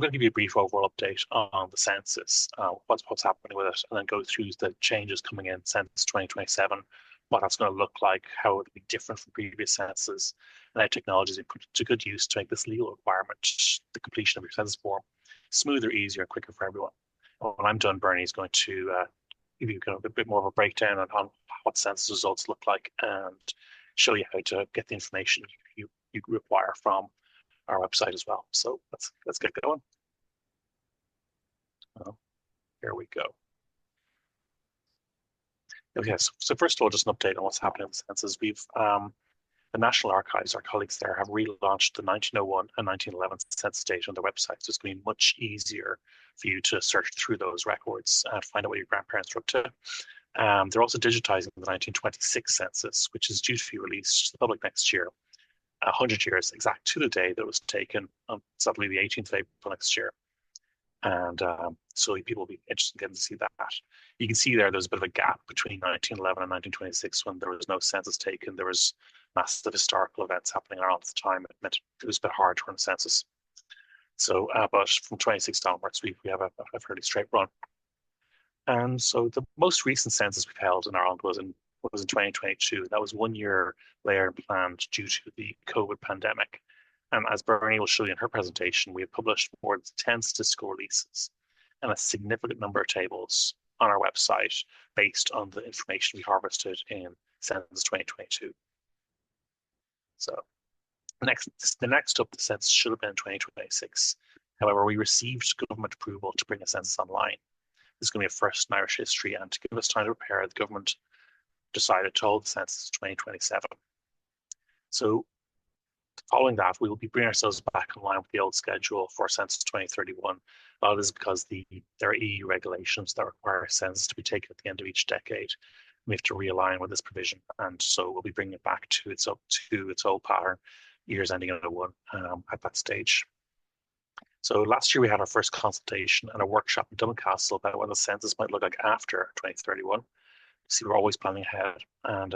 going to give you a brief overall update on the census, what's happening with it, and then go through the changes coming in since 2027, what that's going to look like, how it will be different from previous censuses, and how technology is being put to good use to make this legal requirement, the completion of your census form, smoother, easier, and quicker for everyone. And when I'm done, Bernie is going to give you kind of a bit more of a breakdown on what census results look like and show you how to get the information you require from our website as well. So let's get going. Oh, here we go. Okay, so first of all, just an update on what's happening in the census. We've the National Archives, our colleagues there, have relaunched the 1901 and 1911 census data on their website. So it's going to be much easier for you to search through those records and find out what your grandparents were up to. They're also digitizing the 1926 census, which is due to be released to the public next year, 100 years exact to the day that it was taken on sadly the 18th of April next year. And so people will be interested in getting to see that. You can see there's a bit of a gap between 1911 and 1926 when there was no census taken. There was massive historical events happening around the time. It meant it was a bit hard to run a census. So, but from 26 onwards, we have a fairly straight run. And so the most recent census we've held in Ireland was in 2022. That was 1 year later than planned due to the COVID pandemic. And as Bernie will show you in her presentation, we have published more than 10 statistical releases and a significant number of tables on our website based on the information we harvested in Census 2022. So the next up, the census should have been in 2026. However, we received government approval to bring a census online. This is going to be a first in Irish history, and to give us time to prepare, the government decided to hold the census 2027. So following that, we will be bringing ourselves back in line with the old schedule for Census 2031. That is because there are EU regulations that require a census to be taken at the end of each decade. We have to realign with this provision, and so we'll be bringing it back to its old pattern, years ending in 01 at that stage. So last year we had our first consultation and a workshop in Dublin Castle about what the census might look like after 2031. See, we're always planning ahead, and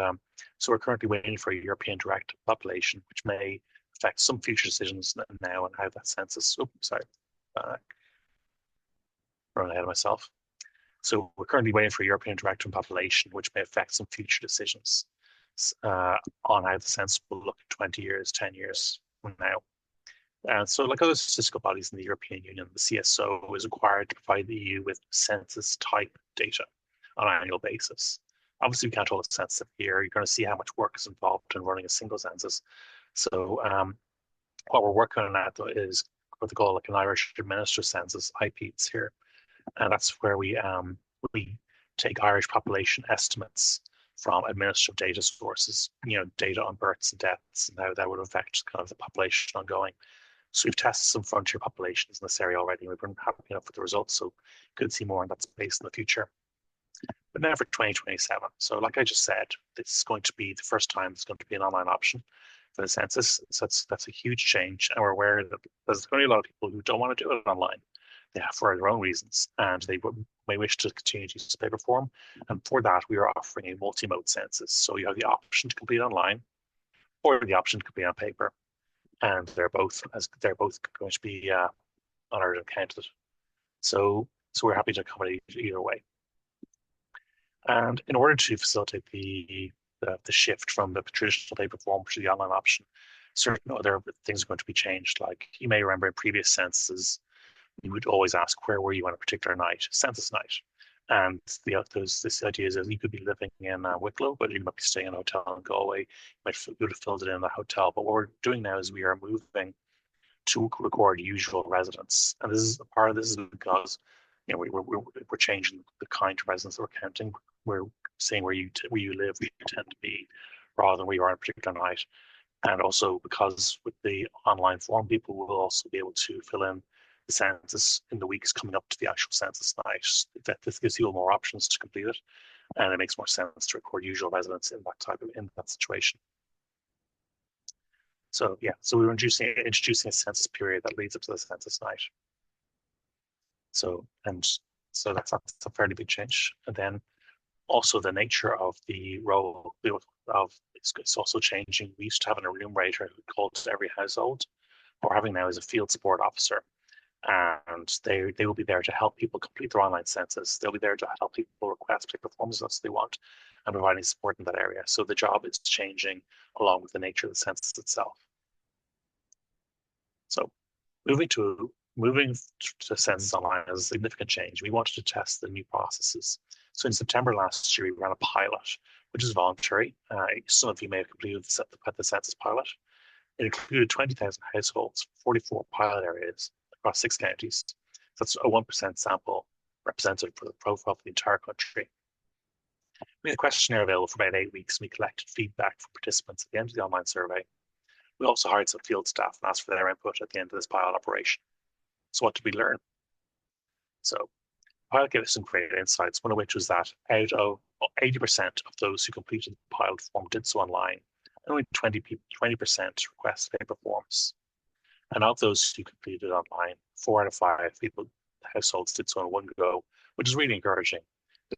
so we're currently waiting for a European direct population, which may affect some future decisions now on how that census. Oh, sorry, running ahead of myself. So we're currently waiting for a European direct population, which may affect some future decisions on how the census will look in 20 years, 10 years from now. And so, like other statistical bodies in the European Union, the CSO is required to provide the EU with census type data on an annual basis. Obviously, we can't hold a census every year. You're going to see how much work is involved in running a single census. So what we're working on now is what they call like an Irish administered census, IPEDS here. And that's where we take Irish population estimates from administrative data sources, data on births and deaths and how that would affect kind of the population ongoing. So we've tested some frontier populations in this area already, and we've been happy enough with the results. So could see more in that space in the future. But now for 2027. So like I just said, this is going to be the first time it's going to be an online option for the census. So that's a huge change. And we're aware that there's going to be a lot of people who don't want to do it online. They have for their own reasons, and they may wish to continue to use the paper form. And for that, we are offering a multi-mode census. So you have the option to complete online or the option to complete on paper. And they're both going to be honored and counted. So we're happy to accommodate either way. And in order to facilitate the shift from the traditional paper form to the online option, certain other things are going to be changed. Like you may remember in previous censuses, you would always ask, where were you on a particular night, census night? And this idea is that you could be living in Wicklow, but you might be staying in a hotel in Galway. You would have filled it in the hotel. But what we're doing now is we are moving to record usual residence. And this is a part of this is because we're changing the kind of residence that we're counting. We're saying where you live, where you tend to be, rather than where you are on a particular night. And also because with the online form, people will also be able to fill in the census in the weeks coming up to the actual census night. This gives you more options to complete it, and it makes more sense to record usual residence in that situation. So yeah, so we were introducing a census period that leads up to the census night. So that's a fairly big change. And then also the nature of the role of it's also changing. We used to have an enumerator who called every household. What we're having now is a field support officer. and they will be there to help people complete their online census. They'll be there to help people request particular forms of they want and providing support in that area. So the job is changing along with the nature of the census itself. So moving to Census Online is a significant change. We wanted to test the new processes. So in September last year, we ran a pilot, which is voluntary. Some of you may have completed the census pilot. It included 20,000 households, 44 pilot areas across 6 counties. So that's a 1% sample representative for the profile for the entire country. We had a questionnaire available for about 8 weeks, and we collected feedback from participants at the end of the online survey. We also hired some field staff and asked for their input at the end of this pilot operation. So what did we learn? So pilot gave us some great insights, one of which was that out of 80% of those who completed the pilot form did so online, and only 20% requested paper forms. And of those who completed online, 4 out of 5 people, households did so in one go, which is really encouraging.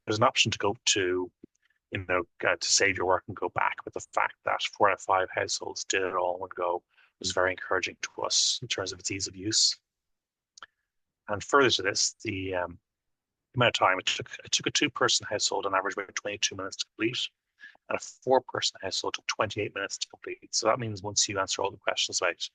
There's an option to go to, to save your work and go back, but the fact that 4 out of 5 households did it all in one go was very encouraging to us in terms of its ease of use. And further to this, the amount of time it took a 2-person household on average about 22 minutes to complete, and a 4-person household took 28 minutes to complete. So that means once you answer all the questions about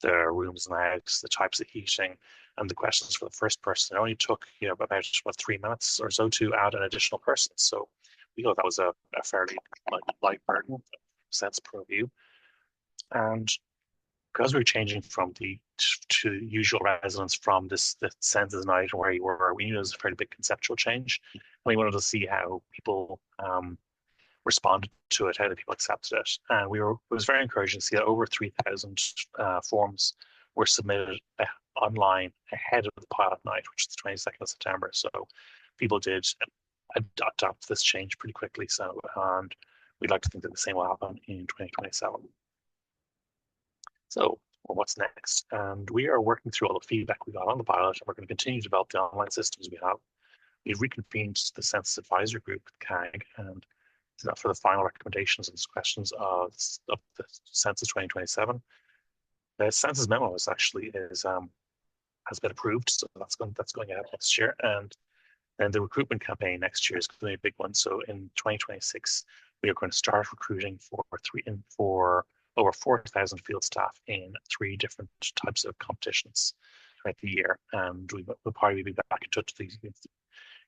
the rooms in the house, the types of heating, and the questions for the first person, it only took about 3 minutes or so to add an additional person. So we thought that was a fairly light burden, sense per view. And because we were changing from to usual residence from the census night where you were, we knew it was a fairly big conceptual change. And we wanted to see how people responded to it, how the people accepted it. And it was very encouraging to see that over 3,000 forms were submitted online ahead of the pilot night, which is the 22nd of September. So people did adapt this change pretty quickly. So, and we'd like to think that the same will happen in 2027. So, what's next? And we are working through all the feedback we got on the pilot, and we're going to continue to develop the online systems we have. We've reconvened the Census Advisory Group with CAG and for the final recommendations and questions of the Census 2027. The Census memo has been approved, so that's going ahead next year, and the recruitment campaign next year is going to be a big one. So in 2026, we are going to start recruiting for over 4,000 field staff in 3 different types of competitions throughout the year, and we'll probably be back in touch with these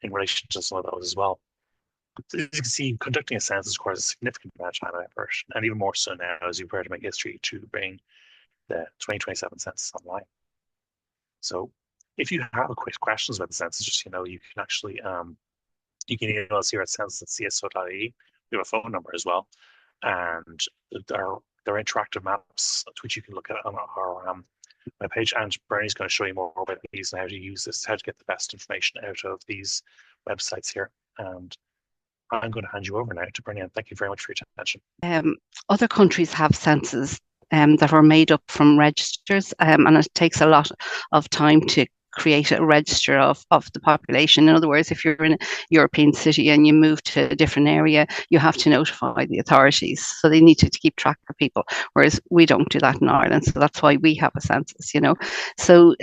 in relation to some of those as well. So as you can see, conducting a census requires a significant amount of time and effort, and even more so now as you prepare to make history to bring the 2027 census online. So if you have quick questions about the census, just you can actually you can email us here at census@cso.ie. We have a phone number as well, and there are interactive maps which you can look at on our webpage. And Bernie's going to show you more about these and how to use this, how to get the best information out of these websites here. And I'm going to hand you over now to Bernie, and thank you very much for your attention. Other countries have censuses that are made up from registers, and it takes a lot of time to create a register of the population. In other words, if you're in a European city and you move to a different area, you have to notify the authorities. So they need to keep track of people, whereas we don't do that in Ireland. So that's why we have a census, So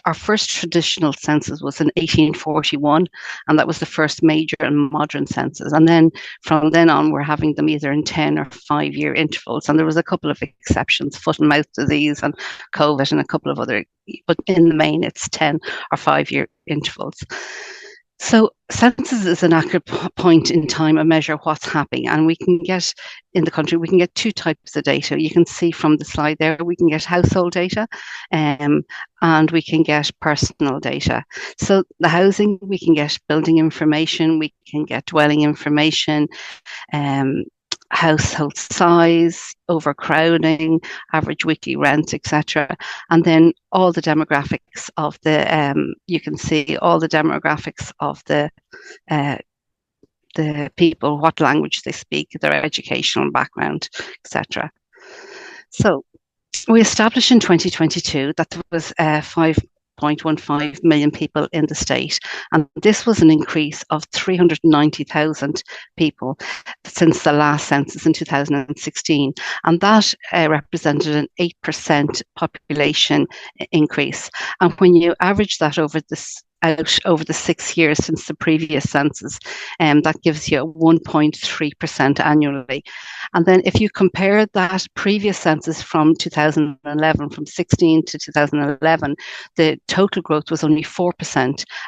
our first traditional census was in 1841, and that was the first major and modern census. And then from then on, we're having them either in 10 or 5-year intervals. And there was a couple of exceptions, foot and mouth disease and COVID and a couple of other, but in the main, it's 10 or 5-year intervals. So census is an accurate point in time, a measure what's happening, and we can get in the country, we can get 2 types of data. You can see from the slide there, we can get household data and we can get personal data. So the housing, we can get building information, we can get dwelling information, household size, overcrowding, average weekly rent, etc. And then all the demographics of you can see all the demographics of the people, what language they speak, their educational background, etc. So we established in 2022 that there was 5 1.15 million people in the state. And this was an increase of 390,000 people since the last census in 2016. And that represented an 8% population increase. And when you average that over the 6 years since the previous census, that gives you 1.3% annually. And then if you compare that previous census from 2011, from 16 to 2011, the total growth was only 4%.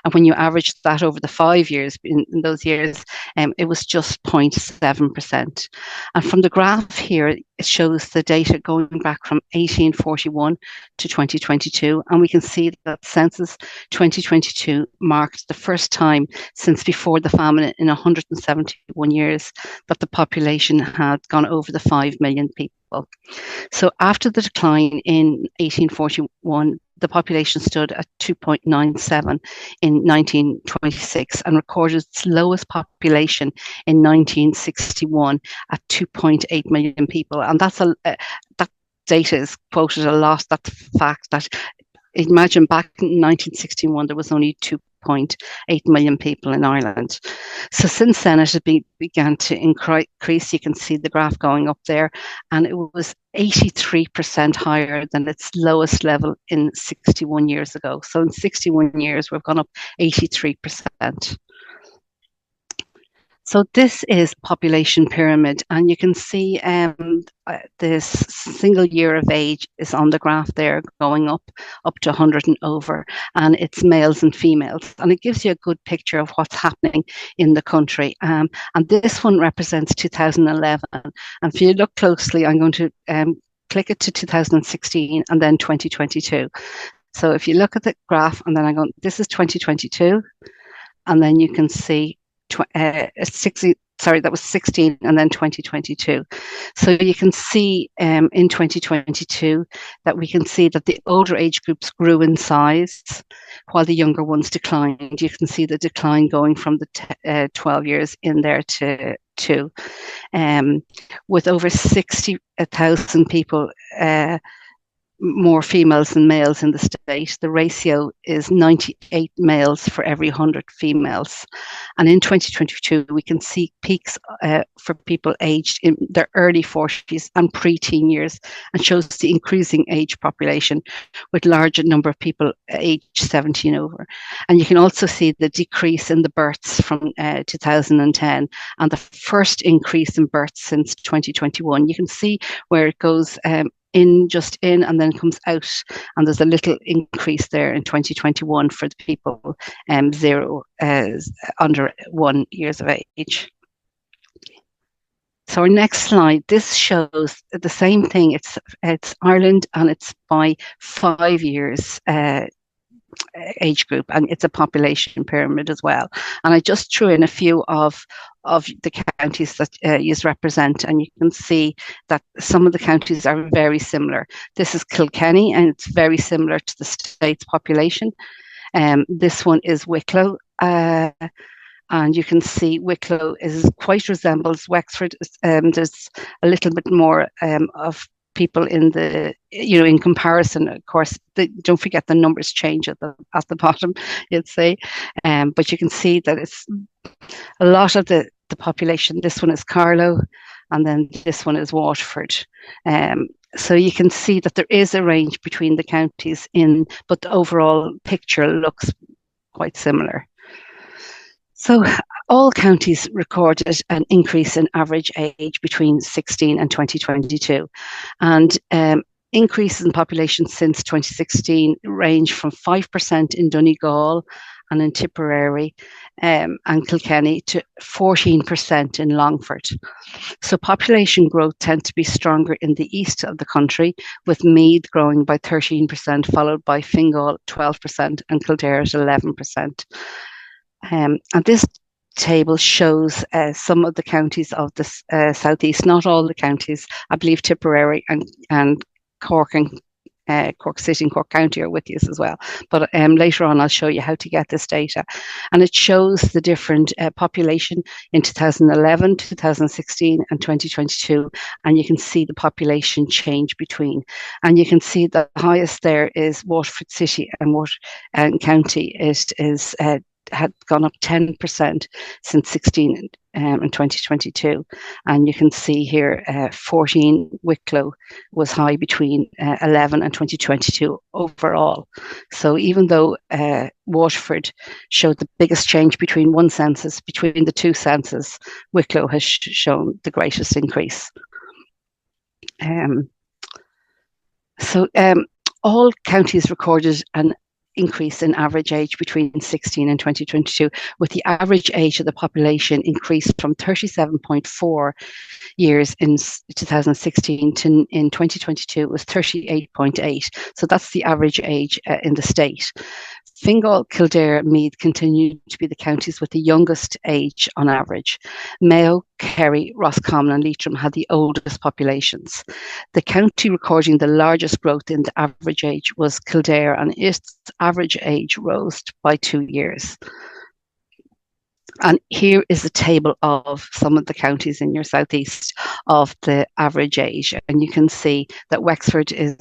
And when you average that over the 5 years, in those years, it was just 0.7%. And from the graph here, it shows the data going back from 1841 to 2022. And we can see that census 2022 marked the first time since before the famine in 171 years that the population had gone over the 5 million people. So after the decline in 1841, the population stood at 2.97 in 1926 and recorded its lowest population in 1961 at 2.8 million people. And that data is quoted a lot. That fact that, imagine back in 1961, there was only 2.8 million people in Ireland. So since then, it began to increase. You can see the graph going up there, and it was 83% higher than its lowest level in 61 years ago. So in 61 years, we've gone up 83%. So this is population pyramid, and you can see this single year of age is on the graph there, going up to 100 and over, and it's males and females, and it gives you a good picture of what's happening in the country. And this one represents 2011, and if you look closely, I'm going to click it to 2016 and then 2022. So if you look at the graph, and then I'm going, this is 2022, and then you can see 16 and then 2022. So you can see in 2022 that we can see that the older age groups grew in size while the younger ones declined. You can see the decline going from the 12 years in there to 2. With over 60,000 people more females than males in the state. The ratio is 98 males for every 100 females. And in 2022, we can see peaks for people aged in their early 40s and pre-teen years, and shows the increasing age population with larger number of people aged 70 and over. And you can also see the decrease in the births from 2010 and the first increase in births since 2021. You can see where it goes in and then comes out, and there's a little increase there in 2021 for the people under 1 year of age. So our next slide, this shows the same thing. It's Ireland, and it's by 5 years age group, and it's a population pyramid as well. And I just threw in a few of the counties that you represent, and you can see that some of the counties are very similar. This is Kilkenny, and it's very similar to the state's population. This one is Wicklow, and you can see Wicklow resembles Wexford. There's a little bit more of people in the, in comparison. Of course, don't forget the numbers change at the bottom, you'd say, but you can see that it's a lot of the population. This one is Carlow, and then this one is Waterford. So you can see that there is a range between the counties but the overall picture looks quite similar. So all counties recorded an increase in average age between 16 and 2022. And increases in population since 2016 range from 5% in Donegal and in Tipperary and Kilkenny to 14% in Longford. So population growth tends to be stronger in the east of the country, with Meath growing by 13%, followed by Fingal 12% and Kildare at 11%. And this table shows some of the counties of the southeast, not all the counties. I believe Tipperary and Cork and Cork City and Cork County are with you as well. But later on, I'll show you how to get this data. And it shows the different population in 2011, 2016 and 2022. And you can see the population change between. And you can see the highest there is Waterford City and Waterford County had gone up 10% since 16 in 2022. And you can see here 14 Wicklow was high between 11 and 2022 overall. So even though Waterford showed the biggest change between the two census, Wicklow has shown the greatest increase. All counties recorded an increase in average age between 16 and 2022, with the average age of the population increased from 37.4 years in 2016 to in 2022 it was 38.8. So that's the average age in the state. Fingal, Kildare, Meath continued to be the counties with the youngest age on average. Mayo, Kerry, Roscommon and Leitrim had the oldest populations. The county recording the largest growth in the average age was Kildare, and its average age rose by 2 years. And here is a table of some of the counties in your southeast of the average age. And you can see that Wexford is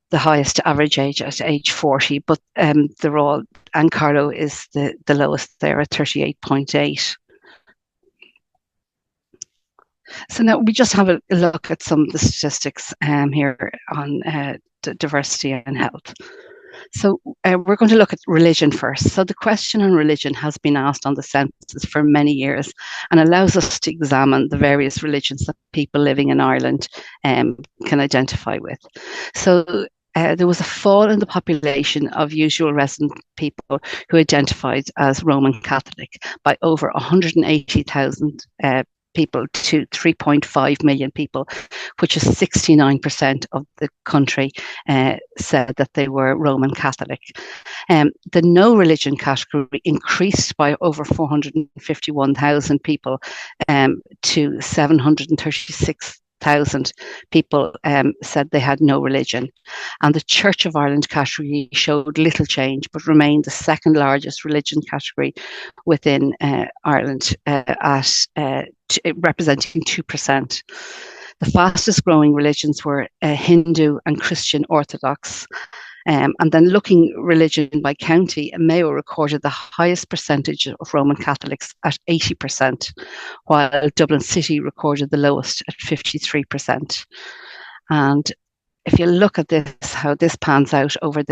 the highest average age at age 40, but they're all, and Carlow is the lowest there at 38.8. So now we just have a look at some of the statistics here on diversity and health. So we're going to look at religion first. So the question on religion has been asked on the census for many years and allows us to examine the various religions that people living in Ireland can identify with. So there was a fall in the population of usual resident people who identified as Roman Catholic by over 180,000 people to 3.5 million people, which is 69% of the country said that they were Roman Catholic. The no religion category increased by over 451,000 people to 736,000 people said they had no religion. And the Church of Ireland category showed little change, but remained the second largest religion category within Ireland representing 2%. The fastest growing religions were Hindu and Christian Orthodox. And then looking religion by county, Mayo recorded the highest percentage of Roman Catholics at 80%, while Dublin City recorded the lowest at 53%. And if you look at this, how this pans out over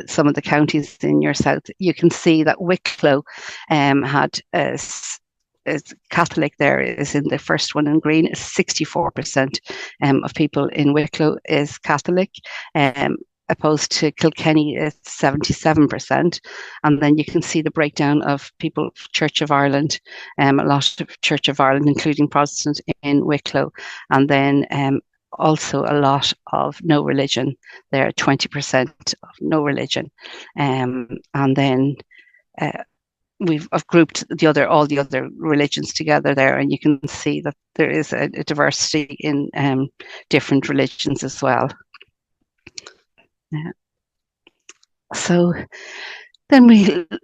some of the counties in your south, you can see that Wicklow had is Catholic there is in the first one in green. 64% of people in Wicklow is Catholic, opposed to Kilkenny is 77%. And then you can see the breakdown of people, Church of Ireland, a lot of Church of Ireland, including Protestant in Wicklow. And then also a lot of no religion there, 20% of no religion. And then I've grouped all the other religions together there, and you can see that there is a diversity in different religions as well. So then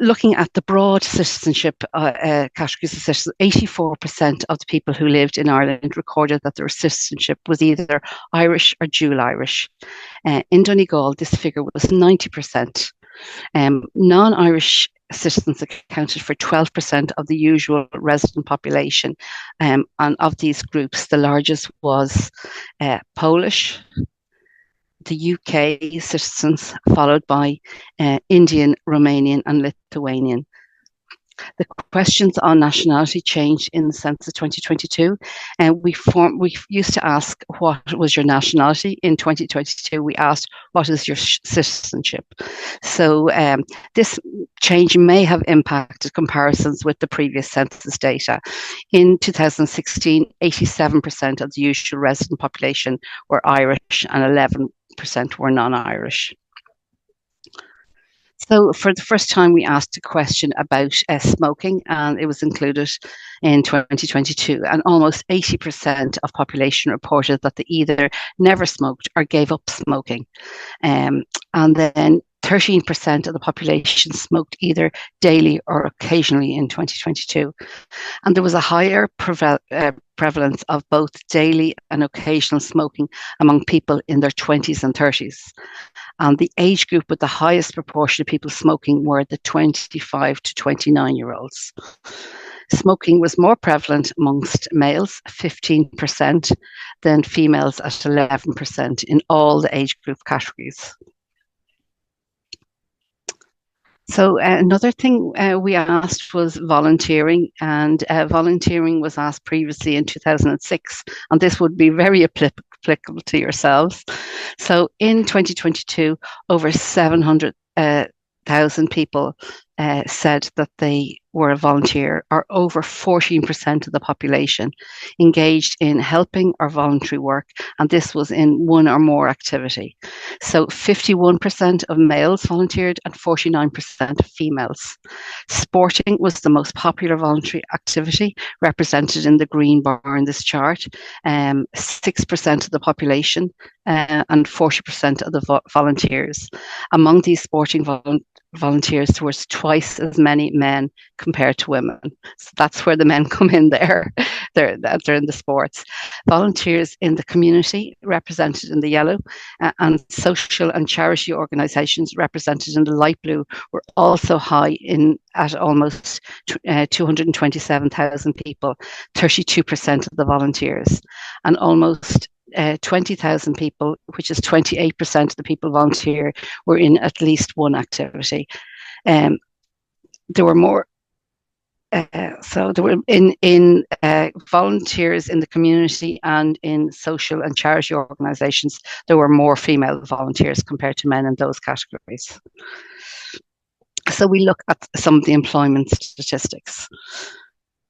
looking at the broad citizenship categories of citizens, 84% of the people who lived in Ireland recorded that their citizenship was either Irish or dual Irish. In Donegal, this figure was 90%. Non-Irish citizens accounted for 12% of the usual resident population. And of these groups, the largest was Polish, the UK citizens, followed by Indian, Romanian and Lithuanian. The questions on nationality changed in the census 2022, and we used to ask what was your nationality. In 2022, we asked what is your citizenship. So this change may have impacted comparisons with the previous census data. In 2016, 87% of the usual resident population were Irish and 11% were non-Irish. So for the first time, we asked a question about smoking, and it was included in 2022. And almost 80% of population reported that they either never smoked or gave up smoking. And then 13% of the population smoked either daily or occasionally in 2022. And there was a higher prevalence of both daily and occasional smoking among people in their 20s and 30s. And the age group with the highest proportion of people smoking were the 25 to 29-year-olds. Smoking was more prevalent amongst males, 15%, than females at 11% in all the age group categories. So another thing we asked was volunteering, and volunteering was asked previously in 2006, and this would be very applicable to yourselves. So in 2022, over 700,000 people said that they were a volunteer, or over 14% of the population engaged in helping or voluntary work, and this was in one or more activity. So 51% of males volunteered and 49% of females. Sporting was the most popular voluntary activity, represented in the green bar in this chart. 6% of the population and 40% of the volunteers. Among these sporting volunteers, there was twice as many men compared to women. So that's where the men come in there. They're in the sports. Volunteers in the community, represented in the yellow, and social and charity organisations, represented in the light blue, were also high at almost 227,000 people, 32% of the volunteers, and almost 20,000 people, which is 28% of the people volunteer, were in at least one activity. There were more. So there were in volunteers in the community and in social and charity organisations, there were more female volunteers compared to men in those categories. So we look at some of the employment statistics.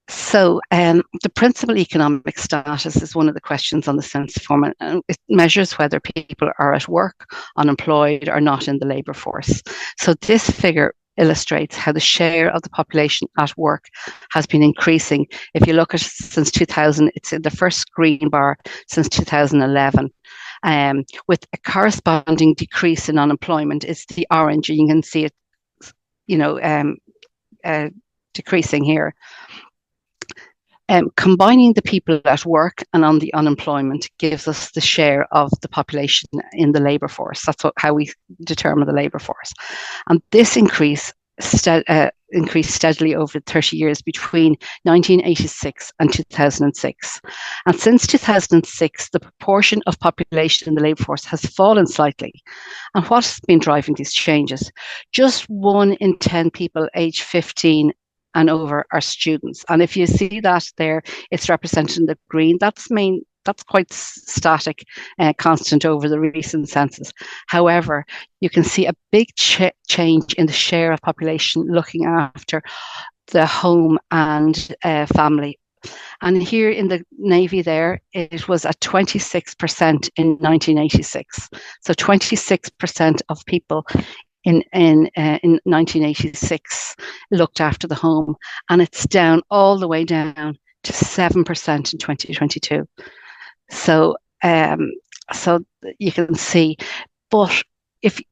So the principal economic status is one of the questions on the census form, and it measures whether people are at work, unemployed, or not in the labour force. So this figure illustrates how the share of the population at work has been increasing. If you look at since 2000, it's in the first green bar since 2011. With a corresponding decrease in unemployment, it's the orange, and you can see it, decreasing here. Combining the people at work and on the unemployment gives us the share of the population in the labour force. That's how we determine the labour force. And this increased steadily over 30 years between 1986 and 2006. And since 2006, the proportion of population in the labour force has fallen slightly. And what's been driving these changes? Just 1 in 10 people aged 15 and over are students. And if you see that there, it's represented in the green. That's quite static, constant over the recent census. However, you can see a big change in the share of population looking after the home and family. And here in the navy there, it was at 26% in 1986. So 26% of people in 1986 looked after the home, and it's down all the way down to 7% in 2022. So you can see, but if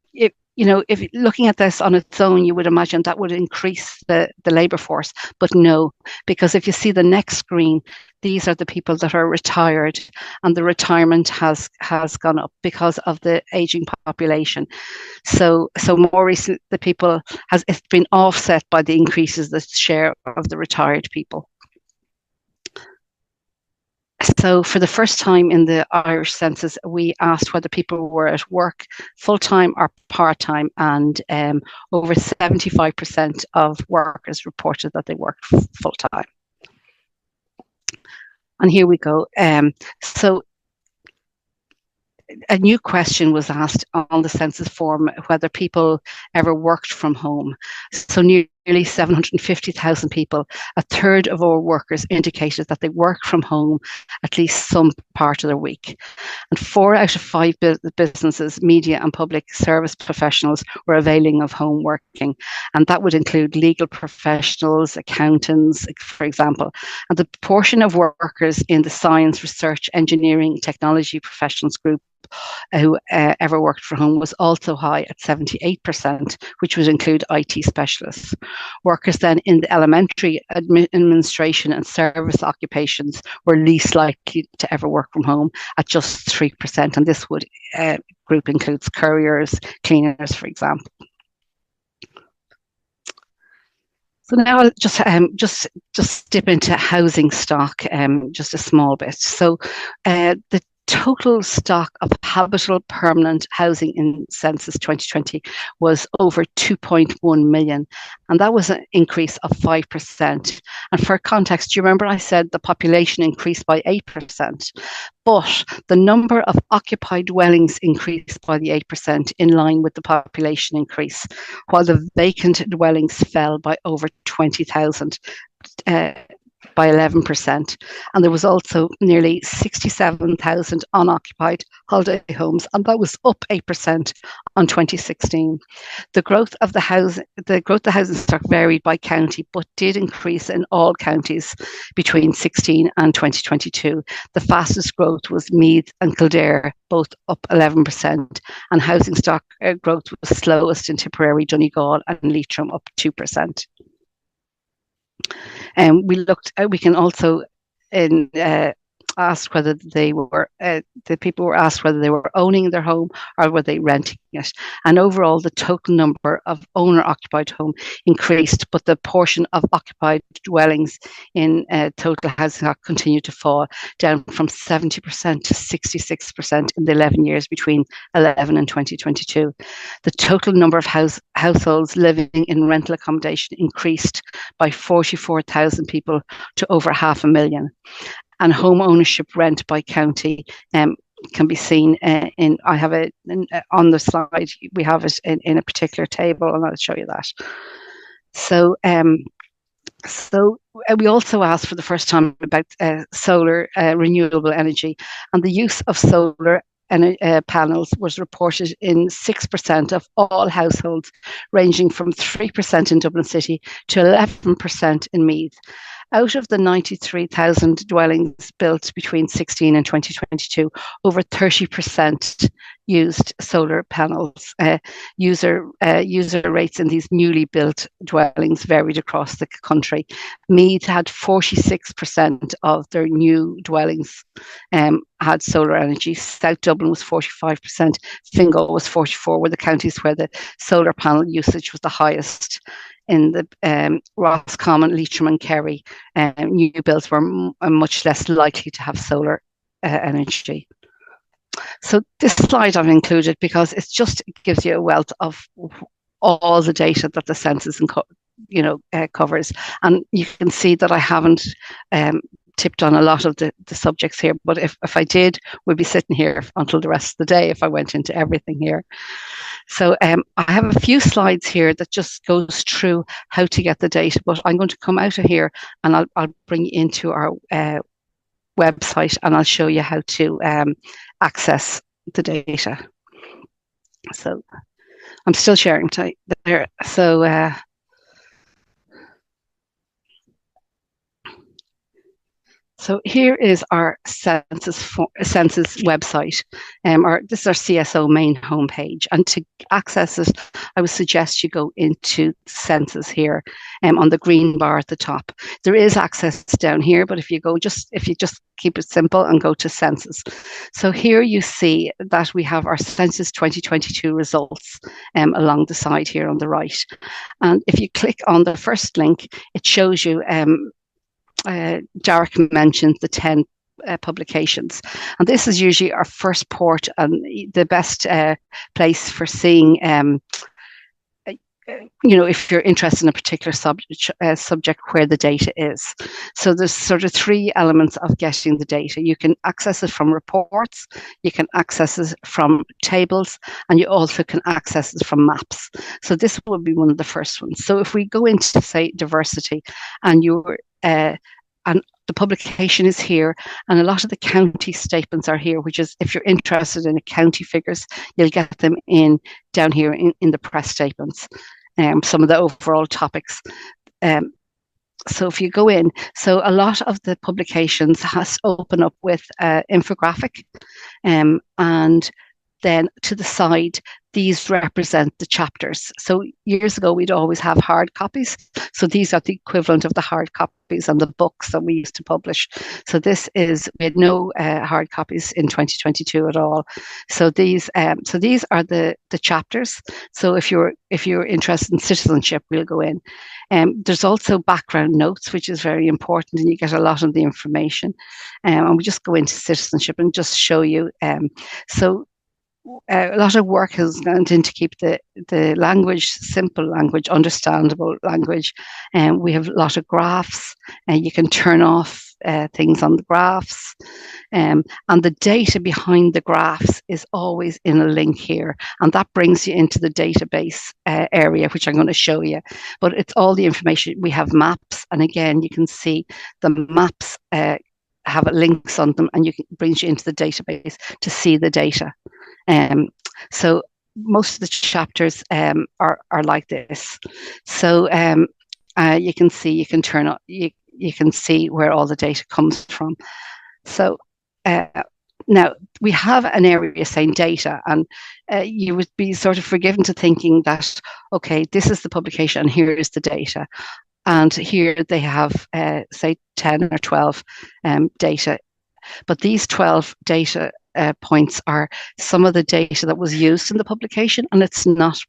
looking at this on its own, you would imagine that would increase the labour force, but no, because if you see the next screen, these are the people that are retired, and the retirement has gone up because of the ageing population. So more recently, it's been offset by the increases the share of the retired people. So for the first time in the Irish census, we asked whether people were at work full-time or part-time, and over 75% of workers reported that they worked full-time. And here we go. So a new question was asked on the census form, whether people ever worked from home. So nearly nearly 750,000 people, a third of our workers indicated that they work from home at least some part of their week. And 4 out of 5 businesses, media and public service professionals were availing of home working. And that would include legal professionals, accountants, for example. And the proportion of workers in the science, research, engineering, technology professionals group who ever worked from home was also high at 78%, which would include IT specialists. Workers then in the elementary administration and service occupations were least likely to ever work from home at just 3%, and this would group includes couriers, cleaners, for example. So now I'll just dip into housing stock, just a small bit. So the total stock of habitable permanent housing in Census 2020 was over 2.1 million, and that was an increase of 5%. And for context, do you remember I said the population increased by 8%, but the number of occupied dwellings increased by the 8% in line with the population increase, while the vacant dwellings fell by over 20,000. By 11%. And there was also nearly 67,000 unoccupied holiday homes, and that was up 8% on 2016. The growth of the housing stock varied by county, but did increase in all counties between 16 and 2022. The fastest growth was Meath and Kildare, both up 11%, and housing stock growth was slowest in Tipperary, Donegal, and Leitrim, up 2%. And we can also ask whether the people were asked whether they were owning their home or were they renting it. And overall, the total number of owner-occupied home increased, but the portion of occupied dwellings in total housing stock continued to fall, down from 70% to 66% in the 11 years between 11 and 2022. The total number of households living in rental accommodation increased by 44,000 people to over 500,000. And home ownership rent by county can be seen in, I have it on the slide, we have it in a particular table, and I'll show you that. So we also asked for the first time about solar renewable energy, and the use of solar panels was reported in 6% of all households, ranging from 3% in Dublin City to 11% in Meath. Out of the 93,000 dwellings built between 16 and 2022, over 30% used solar panels. User rates in these newly built dwellings varied across the country. Meath had 46% of their new dwellings had solar energy. South Dublin was 45%. Fingal was 44%, were the counties where the solar panel usage was the highest. In the Roscommon, Leitrim and Kerry, new builds were much less likely to have solar energy. So this slide I've included because it just gives you a wealth of all the data that the census covers, and you can see that I haven't tipped on a lot of the subjects here, but if I did, we'd be sitting here until the rest of the day if I went into everything here. So I have a few slides here that just goes through how to get the data, but I'm going to come out of here and I'll bring you into our website, and I'll show you how to access the data. So I'm still sharing there. So So here is our census website, this is our CSO main homepage. And to access it, I would suggest you go into Census here, on the green bar at the top. There is access down here, but if you just keep it simple and go to Census. So here you see that we have our Census 2022 results along the side here on the right. And if you click on the first link, it shows you Derek mentioned the 10 publications, and this is usually our first port and the best place for seeing if you're interested in a particular subject where the data is. So there's sort of three elements of getting the data. You can access it from reports, you can access it from tables, and you also can access it from maps. So this will be one of the first ones. So if we go into, say, diversity, and and the publication is here, and a lot of the county statements are here, which is, if you're interested in the county figures, you'll get them down here in the press statements. Some of the overall topics. So if you go in, so a lot of the publications has open up with infographic, and then to the side, these represent the chapters. So years ago, we'd always have hard copies. So these are the equivalent of the hard copies and the books that we used to publish. So we had no hard copies in 2022 at all. So these are the chapters. So if you're interested in citizenship, we'll go in. There's also background notes, which is very important, and you get a lot of the information. And we just go into citizenship and just show you. A lot of work has gone in to keep the language simple, language understandable language, and we have a lot of graphs, and you can turn off things on the graphs, and the data behind the graphs is always in a link here, and that brings you into the database area, which I'm going to show you. But it's all the information. We have maps, and again, you can see the maps have links on them, and brings you into the database to see the data. So most of the chapters are like this. So you can see, you can turn on, you can see where all the data comes from. So now we have an area saying data, and you would be sort of forgiven to thinking that, okay, this is the publication and here is the data. And here they have, say, 10 or 12 data. But these 12 data points are some of the data that was used in the publication, and it's not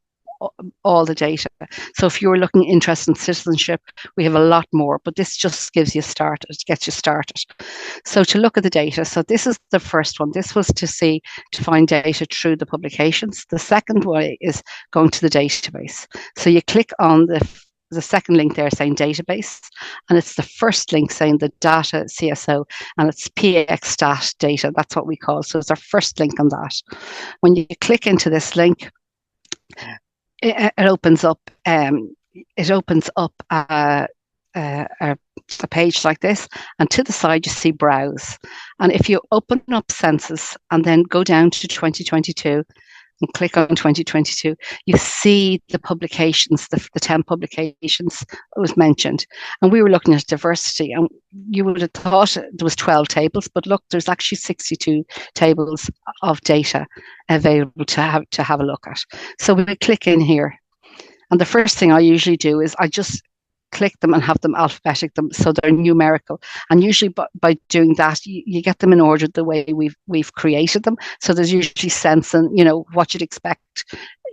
all the data. So if you're interested in citizenship, we have a lot more, but this just gives you started, gets you started. So to look at the data, so this is the first one. This was to find data through the publications. The second way is going to the database. So you click on the second link there saying database, and it's the first link saying the data CSO, and it's PXStat data. That's what we call. So it's our first link on that. When you click into this link, it opens up. It opens up a page like this, and to the side you see browse. And if you open up Census and then go down to 2022. And click on 2022, you see the publications, the 10 publications that was mentioned. And we were looking at diversity, and you would have thought there was 12 tables, but look, there's actually 62 tables of data available to have a look at. So we click in here. And the first thing I usually do is I just click them and have them alphabetic them so they're numerical, and usually by doing that you get them in order the way we've created them. So there's usually sense and what you'd expect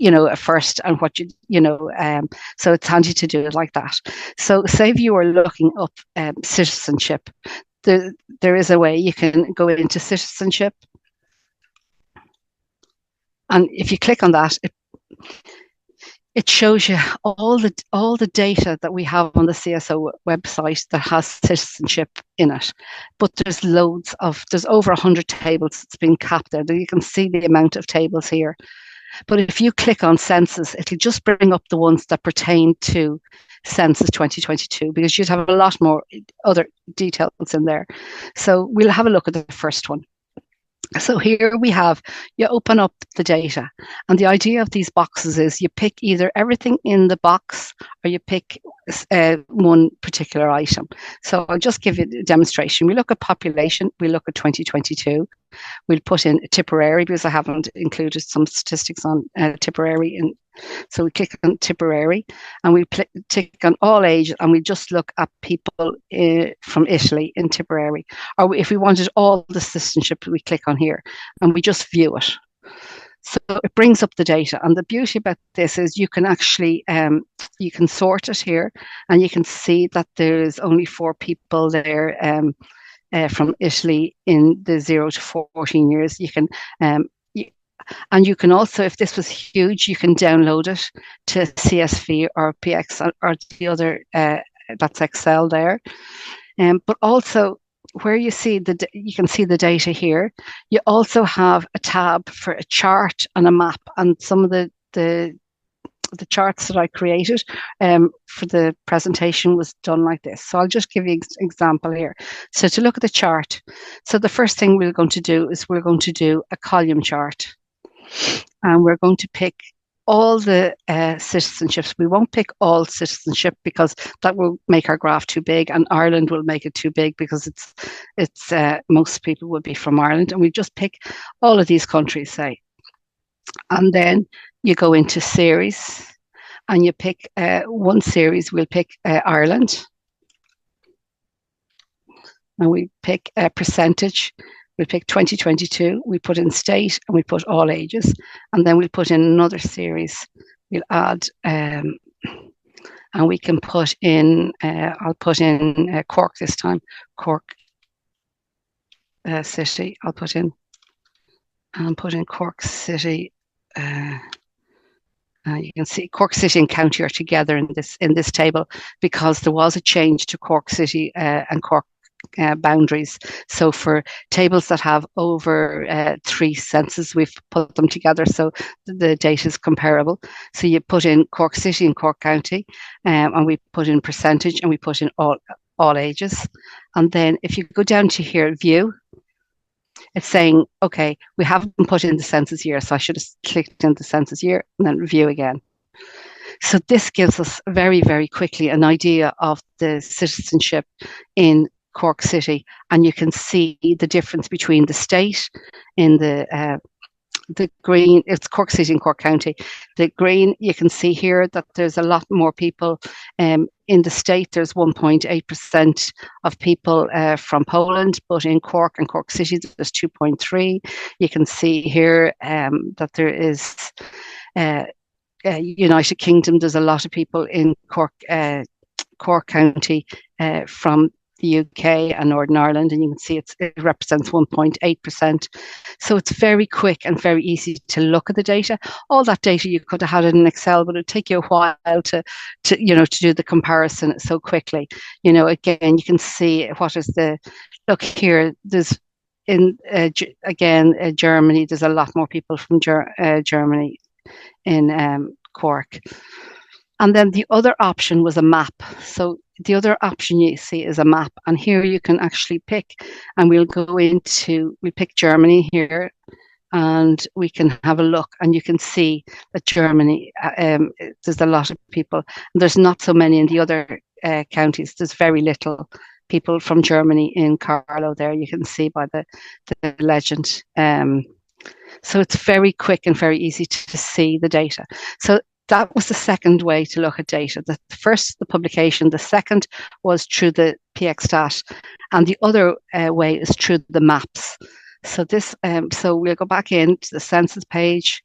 at first, and what so it's handy to do it like that. So say if you are looking up citizenship, there is a way you can go into citizenship, and if you click on that, it shows you all the data that we have on the CSO website that has citizenship in it. But there's over 100 tables that's been capped there. You can see the amount of tables here. But if you click on Census, it'll just bring up the ones that pertain to Census 2022, because you'd have a lot more other details in there. So we'll have a look at the first one. So here you open up the data, and the idea of these boxes is you pick either everything in the box or you pick one particular item. So I'll just give you a demonstration. We look at population, we look at 2022. We'll put in Tipperary, because I haven't included some statistics on Tipperary. So we click on Tipperary, and we tick on all ages, and we just look at people from Italy in Tipperary. Or if we wanted all the citizenship, we click on here, and we just view it. So it brings up the data, and the beauty about this is you can actually you can sort it here, and you can see that there's only 4 people there from Italy in the 0 to 14 years. You can And you can also, if this was huge, you can download it to CSV or PX or the other, that's Excel there. But also where you see you can see the data here. You also have a tab for a chart and a map, and some of the charts that I created for the presentation was done like this. So I'll just give you an example here. So to look at the chart, so the first thing we're going to do is we're going to do a column chart, and we're going to pick all the citizenships. We won't pick all citizenship because that will make our graph too big, and Ireland will make it too big because it's most people would be from Ireland, and we just pick all of these countries, say. And then you go into series, and you pick one series. We'll pick Ireland, and we pick a percentage. We pick 2022, we put in state, and we put all ages, and then we'll put in another series. We'll add, and we can put in, I'll put in Cork this time, Cork city, I'll put in, and put in Cork city. You can see Cork city and county are together in this table because there was a change to Cork city and Cork boundaries. So for tables that have over 3 census, we've put them together so the data is comparable. So you put in Cork City and Cork County, and we put in percentage, and we put in all ages. And then if you go down to here, view, it's saying, okay, we haven't put in the census year, so I should have clicked in the census year and then view again. So this gives us very, very quickly an idea of the citizenship in Cork City, and you can see the difference between the state in the green, it's Cork City and Cork County. The green, you can see here that there's a lot more people in the state. There's 1.8% of people from Poland, but in Cork and Cork City there's 2.3. You can see here that there is United Kingdom. There's a lot of people in Cork County from the UK and Northern Ireland, and you can see it represents 1.8%. So it's very quick and very easy to look at the data. All that data you could have had in Excel, but it'd take you a while to do the comparison so quickly. Again, you can see what is look here. There's in Germany. There's a lot more people from Germany in Cork. And then the other option was a map. So the other option you see is a map. And here you can actually pick, and we pick Germany here, and we can have a look, and you can see that Germany, there's a lot of people. There's not so many in the other counties. There's very little people from Germany in Carlow there. You can see by the legend. So it's very quick and very easy to see the data. So that was the second way to look at data. The first, the publication. The second was through the PXStat, and the other way is through the maps. So so we'll go back into the census page,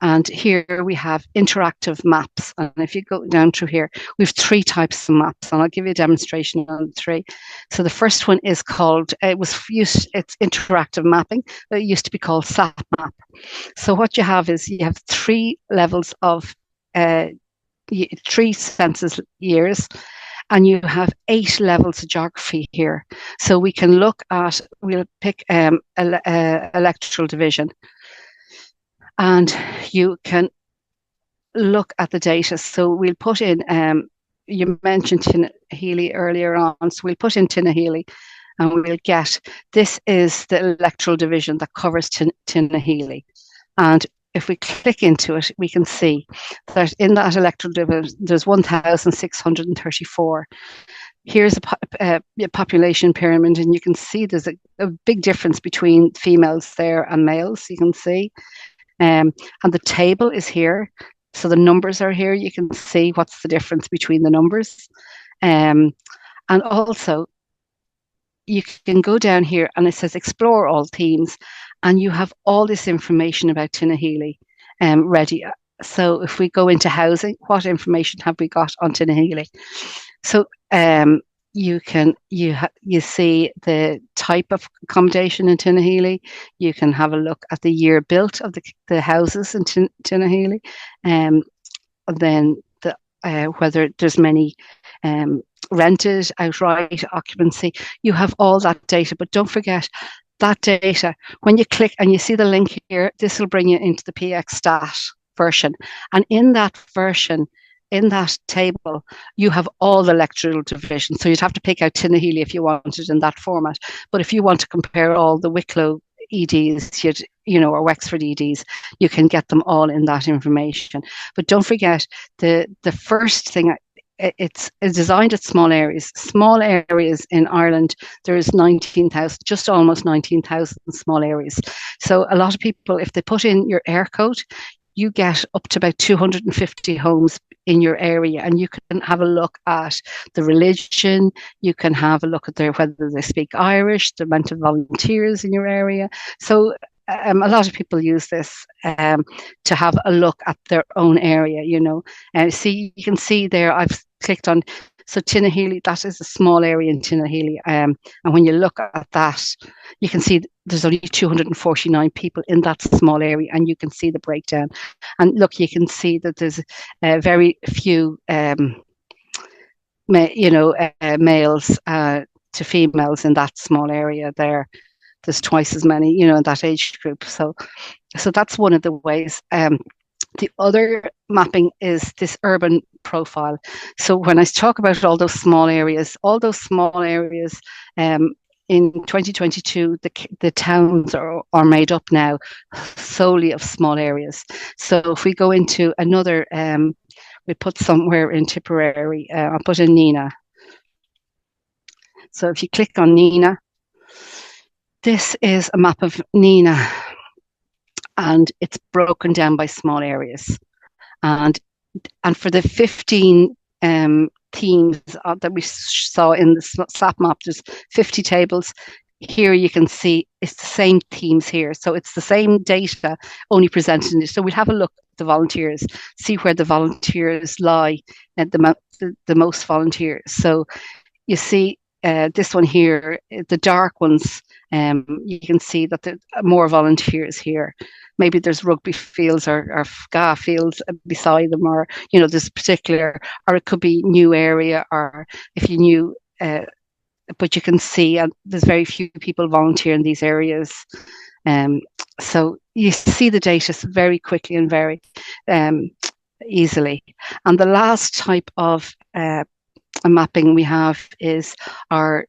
and here we have interactive maps. And if you go down through here, we have 3 types of maps, and I'll give you a demonstration on 3. So the first one is called, it's interactive mapping. It used to be called SAP map. So what you have is you have 3 levels of 3 census years, and you have 8 levels of geography here. So we can look at, we'll pick electoral division, and you can look at the data. So we'll put in, you mentioned Tinahely earlier on, so we'll put in Tinahely, and we'll get, this is the electoral division that covers Tinahely. And if we click into it, we can see that in that electoral division, there's 1,634. Here's a population pyramid, and you can see there's a big difference between females there and males, you can see. And the table is here. So the numbers are here. You can see what's the difference between the numbers. And also, you can go down here, and it says explore all themes, and you have all this information about Tinahely ready. So if we go into housing, what information have we got on Tinahely? So you see the type of accommodation in Tinahely. You can have a look at the year built of the houses in Tinahely, and then whether there's many rented, outright occupancy. You have all that data, but don't forget that data. When you click and you see the link here, this will bring you into the PX Stat version, and in that version, in that table, you have all the electoral divisions. So you'd have to pick out Tinahely if you wanted in that format. But if you want to compare all the Wicklow EDs, or Wexford EDs, you can get them all in that information. But don't forget the first thing. It's designed at small areas. Small areas in Ireland, there is 19,000, just almost 19,000 small areas. So a lot of people, if they put in your air code, you get up to about 250 homes in your area, and you can have a look at the religion. You can have a look at whether they speak Irish, the amount of volunteers in your area. So a lot of people use this to have a look at their own area, see, you can see there, I've clicked on, so Tinahely, that is a small area in Tinahely. And when you look at that, you can see there's only 249 people in that small area, and you can see the breakdown. And look, you can see that there's very few, males to females in that small area there. There's twice as many, in that age group. So that's one of the ways. The other mapping is this urban profile. So when I talk about all those small areas, in 2022, the towns are made up now solely of small areas. So if we go into another, we put somewhere in Tipperary, I'll put in Nina. So if you click on Nina, this is a map of Nina, and it's broken down by small areas. And for the 15 themes that we saw in the SAP map, there's 50 tables. Here you can see it's the same themes here. So it's the same data, only presented in it. So we'll have a look at the volunteers, see where the volunteers lie, and the most volunteers. So you see this one here, the dark ones, you can see that there are more volunteers here. Maybe there's rugby fields or GA fields beside them, or, there's particular, or it could be new area, or if you knew, but you can see there's very few people volunteer in these areas. So you see the data very quickly and very easily. And the last type of mapping we have is our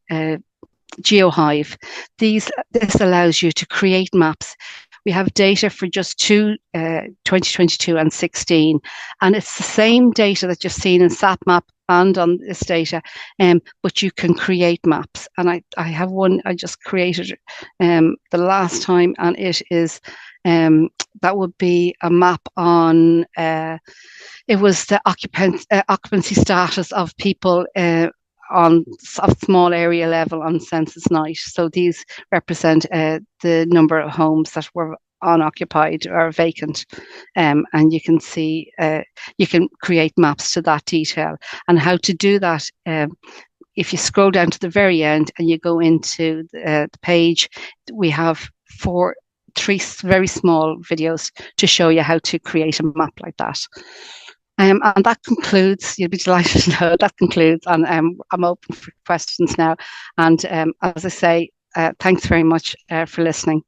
GeoHive. This allows you to create maps. We have data for just 2022 and 16, and it's the same data that you've seen in SAP and on this data, but you can create maps. And I have one I just created the last time, and it is that would be a map on it was the occupancy status of people on a small area level on census night. So these represent the number of homes that were unoccupied or vacant, and you can see you can create maps to that detail. And how to do that, if you scroll down to the very end and you go into the page, we have three very small videos to show you how to create a map like that. And that concludes, you'll be delighted to know that concludes, and I'm open for questions now. And as I say, thanks very much for listening.